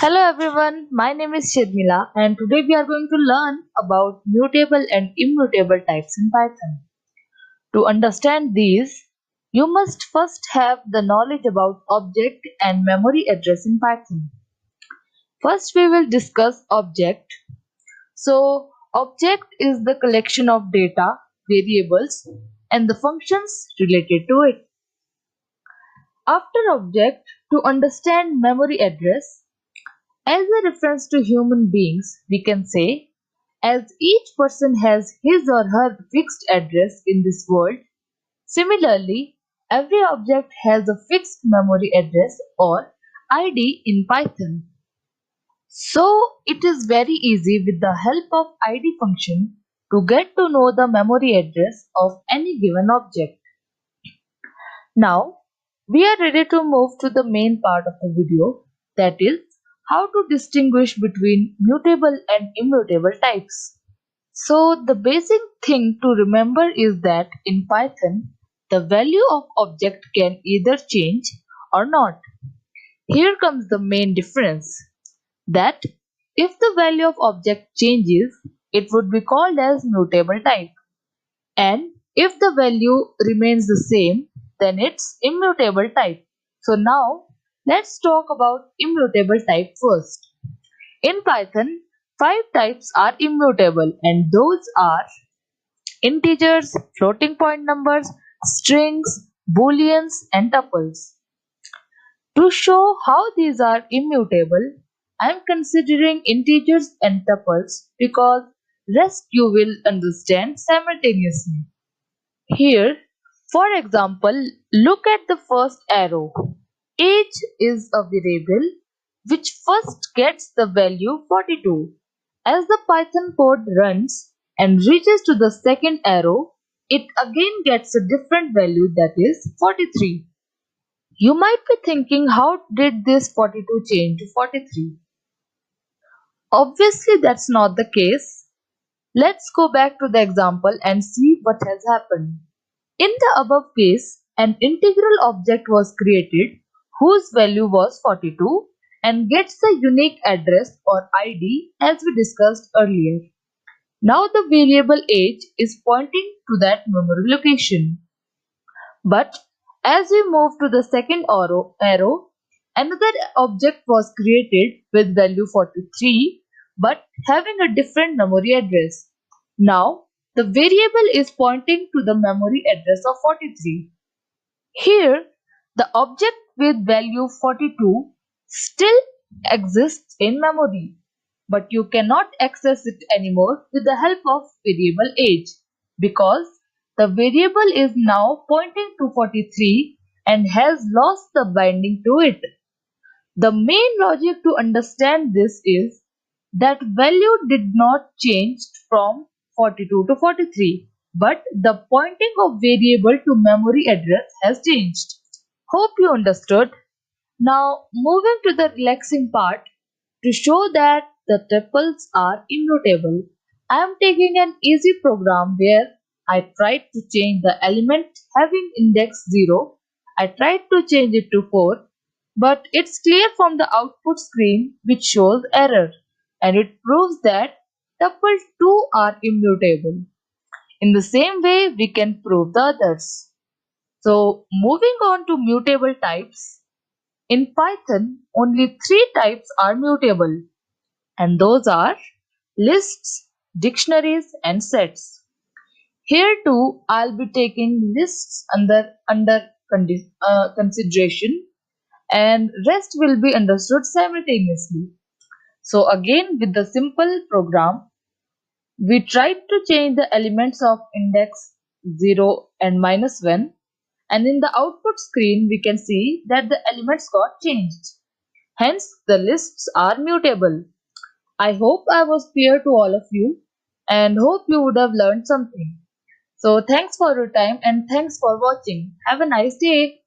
Hello everyone, my name is Shadmila and today we are going to learn about mutable and immutable types in Python. To understand these, you must first have the knowledge about object and memory address in Python. First we will discuss object. So object is the collection of data, variables and the functions related to it. After object, to understand memory address, as a reference to human beings, we can say, as each person has his or her fixed address in this world, similarly, every object has a fixed memory address or ID in Python. So, it is very easy with the help of ID function to get to know the memory address of any given object. Now, we are ready to move to the main part of the video, that is, how to distinguish between mutable and immutable types. So, the basic thing to remember is that in Python, the value of object can either change or not. Here comes the main difference, that if the value of object changes, it would be called as mutable type. And if the value remains the same, then it's immutable type. So now let's talk about immutable type first. In Python, five types are immutable and those are integers, floating point numbers, strings, booleans and tuples. To show how these are immutable, I am considering integers and tuples because rest you will understand simultaneously. Here, for example, look at the first arrow. Age is a variable which first gets the value 42. As the Python code runs and reaches to the second arrow, it again gets a different value, that is 43. You might be thinking, how did this 42 change to 43? Obviously that's not the case. Let's go back to the example and see what has happened. In the above case, an integral object was created whose value was 42 and gets the unique address or ID as we discussed earlier. Now the variable age is pointing to that memory location. But as we move to the second arrow, another object was created with value 43 but having a different memory address. Now the variable is pointing to the memory address of 43. Here, the object with value 42 still exists in memory, but you cannot access it anymore with the help of variable age because the variable is now pointing to 43 and has lost the binding to it. The main logic to understand this is that value did not change from 42 to 43, but the pointing of variable to memory address has changed. Hope you understood. Now moving to the relaxing part, to show that the tuples are immutable, I am taking an easy program where I tried to change the element having index 0. I tried to change it to 4, but it's clear from the output screen which shows error and it proves that tuple 2 are immutable. In the same way, we can prove the others. So moving on to mutable types. In Python, only three types are mutable, and those are lists, dictionaries, and sets. Here too, I'll be taking lists under consideration, and rest will be understood simultaneously. So again, with the simple program, we tried to change the elements of index 0 and -1, and in the output screen we can see that the elements got changed. Hence, the lists are mutable. I hope I was clear to all of you and hope you would have learned something. So, thanks for your time and thanks for watching. Have a nice day.